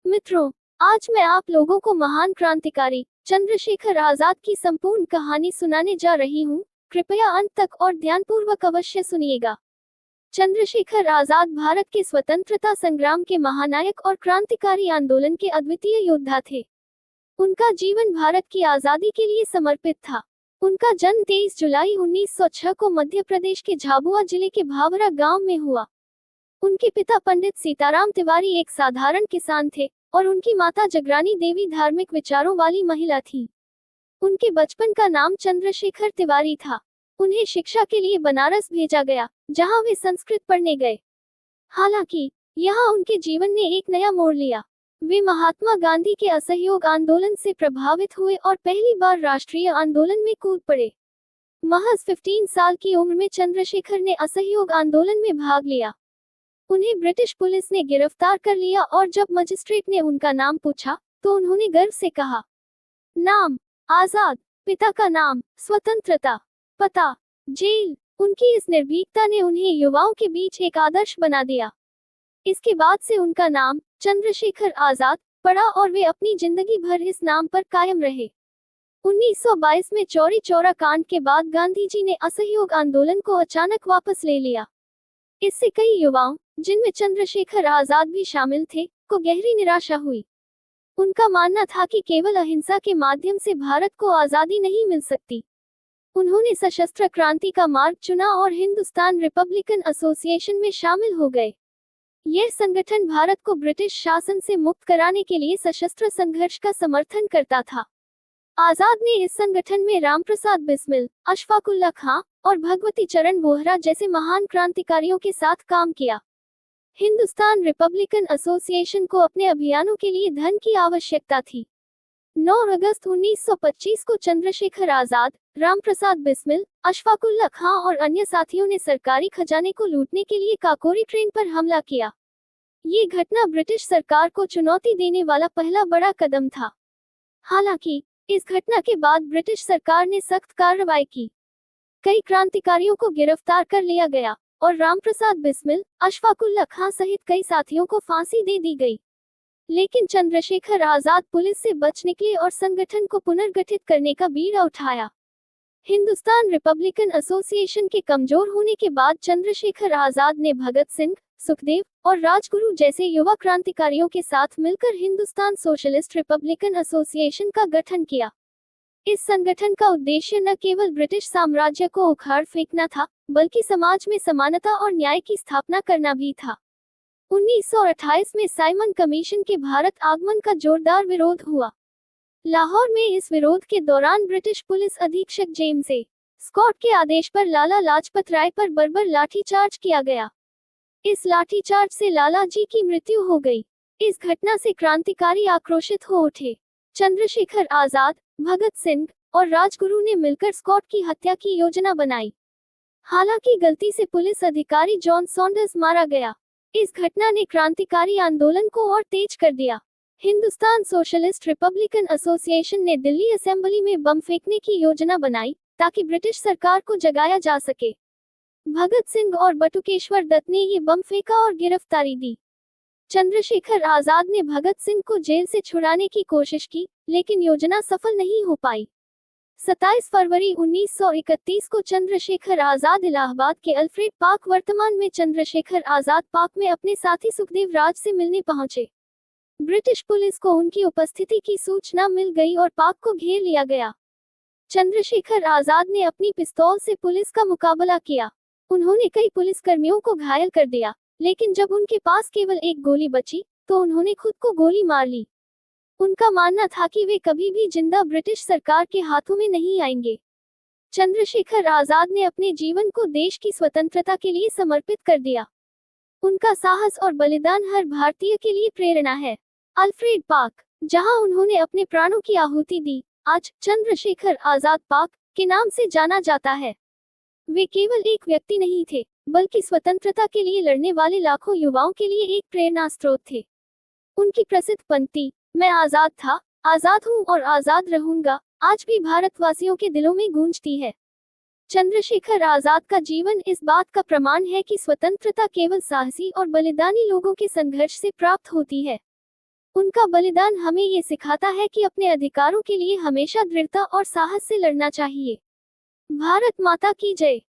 मित्रों, आज मैं आप लोगों को महान क्रांतिकारी चंद्रशेखर आजाद की संपूर्ण कहानी सुनाने जा रही हूँ। कृपया अंत तक और ध्यानपूर्वक अवश्य सुनिएगा। चंद्रशेखर आजाद भारत के स्वतंत्रता संग्राम के महानायक और क्रांतिकारी आंदोलन के अद्वितीय योद्धा थे। उनका जीवन भारत की आजादी के लिए समर्पित था। उनका जन्म 23 जुलाई 1906 को मध्य प्रदेश के झाबुआ जिले के भावरा गांव में हुआ। उनके पिता पंडित सीताराम तिवारी एक साधारण किसान थे और उनकी माता जगरानी देवी धार्मिक विचारों वाली महिला थी। उनके बचपन का नाम चंद्रशेखर तिवारी था। उन्हें शिक्षा के लिए बनारस भेजा गया, जहां वे संस्कृत पढ़ने गए। हालांकि यहाँ उनके जीवन ने एक नया मोड़ लिया। वे महात्मा गांधी के असहयोग आंदोलन से प्रभावित हुए और पहली बार राष्ट्रीय आंदोलन में कूद पड़े। महज 15 साल की उम्र में चंद्रशेखर ने असहयोग आंदोलन में भाग लिया। उन्हें ब्रिटिश पुलिस ने गिरफ्तार कर लिया और जब मजिस्ट्रेट ने उनका नाम पूछा तो उन्होंने गर्व से कहा, नाम आजाद, पिता का नाम स्वतंत्रता, पता जेल। उनकी इस निर्भीकता ने उन्हें युवाओं के बीच एक आदर्श बना दिया। इसके बाद से उनका नाम चंद्रशेखर आजाद पड़ा और वे अपनी जिंदगी भर इस नाम पर कायम रहे। 1922 में चौरी चौरा कांड के बाद गांधी जी ने असहयोग आंदोलन को अचानक वापस ले लिया। इससे कई युवाओं, जिनमें चंद्रशेखर आजाद भी शामिल थे, को गहरी निराशा हुई। उनका मानना था कि केवल अहिंसा के माध्यम से भारत को आजादी नहीं मिल सकती। उन्होंने सशस्त्र क्रांति का मार्ग चुना और हिंदुस्तान रिपब्लिकन एसोसिएशन में शामिल हो गए। यह संगठन भारत को ब्रिटिश शासन से मुक्त कराने के लिए सशस्त्र संघर्ष का समर्थन करता था। आजाद ने इस संगठन में रामप्रसाद बिस्मिल, अशफाकुल्ला खां और भगवती चरण वोहरा जैसे महान क्रांतिकारियों के साथ काम किया। हिंदुस्तान रिपब्लिकन एसोसिएशन को अपने अभियानों के लिए धन की आवश्यकता थी। 9 अगस्त 1925 को चंद्रशेखर आजाद, रामप्रसाद बिस्मिल, अशफाकुल्ला खां और अन्य साथियों ने सरकारी खजाने को लूटने के लिए काकोरी ट्रेन पर हमला किया। ये घटना ब्रिटिश सरकार को चुनौती देने वाला पहला बड़ा कदम था। हालांकि इस घटना के बाद ब्रिटिश सरकार ने सख्त कार्रवाई की। कई क्रांतिकारियों को गिरफ्तार कर लिया गया और रामप्रसाद बिस्मिल, अशफाकुल्ला खां सहित कई साथियों को फांसी दे दी गई। लेकिन चंद्रशेखर आजाद पुलिस से बच निकले और संगठन को पुनर्गठित करने का बीड़ा उठाया। हिंदुस्तान रिपब्लिकन एसोसिएशन के कमजोर होने के बाद चंद्रशेखर आजाद ने भगत सिंह, सुखदेव और राजगुरु जैसे युवा क्रांतिकारियों के साथ मिलकर हिंदुस्तान सोशलिस्ट रिपब्लिकन एसोसिएशन का गठन किया। इस संगठन का उद्देश्य न केवल ब्रिटिश साम्राज्य को उखाड़ फेंकना था, बल्कि समाज में समानता और न्याय की स्थापना करना भी था। 1928 में साइमन कमीशन के भारत आगमन का जोरदार विरोध हुआ। लाहौर में इस विरोध के दौरान ब्रिटिश पुलिस अधीक्षक जेम्स ए. स्कॉट के आदेश पर लाला लाजपत राय पर बर्बर लाठीचार्ज किया गया। इस लाठीचार्ज से लाला जी की मृत्यु हो गई। इस घटना से क्रांतिकारी आक्रोशित हो उठे। चंद्रशेखर आजाद, भगत सिंह और राजगुरु ने मिलकर स्कॉट की हत्या की योजना बनाई। हालांकि गलती से पुलिस अधिकारी जॉन सॉन्डर्स मारा गया। इस घटना ने क्रांतिकारी आंदोलन को और तेज कर दिया। हिंदुस्तान सोशलिस्ट रिपब्लिकन एसोसिएशन ने दिल्ली असेंबली में बम फेंकने की योजना बनाई ताकि ब्रिटिश सरकार को जगाया जा सके। भगत सिंह और बटुकेश्वर दत्त ने ये बम फेंका और गिरफ्तारी दी। चंद्रशेखर आजाद ने भगत सिंह को जेल से छुड़ाने की कोशिश की, लेकिन योजना सफल नहीं हो पाई। 27 फरवरी 1931 को चंद्रशेखर आजाद इलाहाबाद के अल्फ्रेड पार्क, वर्तमान में चंद्रशेखर आजाद पार्क में अपने साथी सुखदेव राज से मिलने पहुंचे। ब्रिटिश पुलिस को उनकी उपस्थिति की सूचना मिल गई और पार्क को घेर लिया गया। चंद्रशेखर आजाद ने अपनी पिस्तौल से पुलिस का मुकाबला किया। उन्होंने कई पुलिसकर्मियों को घायल कर दिया, लेकिन जब उनके पास केवल एक गोली बची तो उन्होंने खुद को गोली मार ली। उनका मानना था कि वे कभी भी जिंदा ब्रिटिश सरकार के हाथों में नहीं आएंगे। चंद्रशेखर आजाद ने अपने जीवन को देश की स्वतंत्रता के लिए समर्पित कर दिया। उनका साहस और बलिदान हर भारतीय के लिए प्रेरणा है। अल्फ्रेड पार्क, जहां उन्होंने अपने प्राणों की आहुति दी, आज चंद्रशेखर आजाद पार्क के नाम से जाना जाता है। वे केवल एक व्यक्ति नहीं थे, बल्कि स्वतंत्रता के लिए लड़ने वाले लाखों युवाओं के लिए एक प्रेरणा स्रोत थे। उनकी प्रसिद्ध पंक्ति, मैं आजाद था, आजाद हूँ और आजाद रहूंगा, आज भी भारतवासियों के दिलों में गूंजती है। चंद्रशेखर आजाद का जीवन इस बात का प्रमाण है कि स्वतंत्रता केवल साहसी और बलिदानी लोगों के संघर्ष से प्राप्त होती है। उनका बलिदान हमें ये सिखाता है कि अपने अधिकारों के लिए हमेशा दृढ़ता और साहस से लड़ना चाहिए। भारत माता की जय।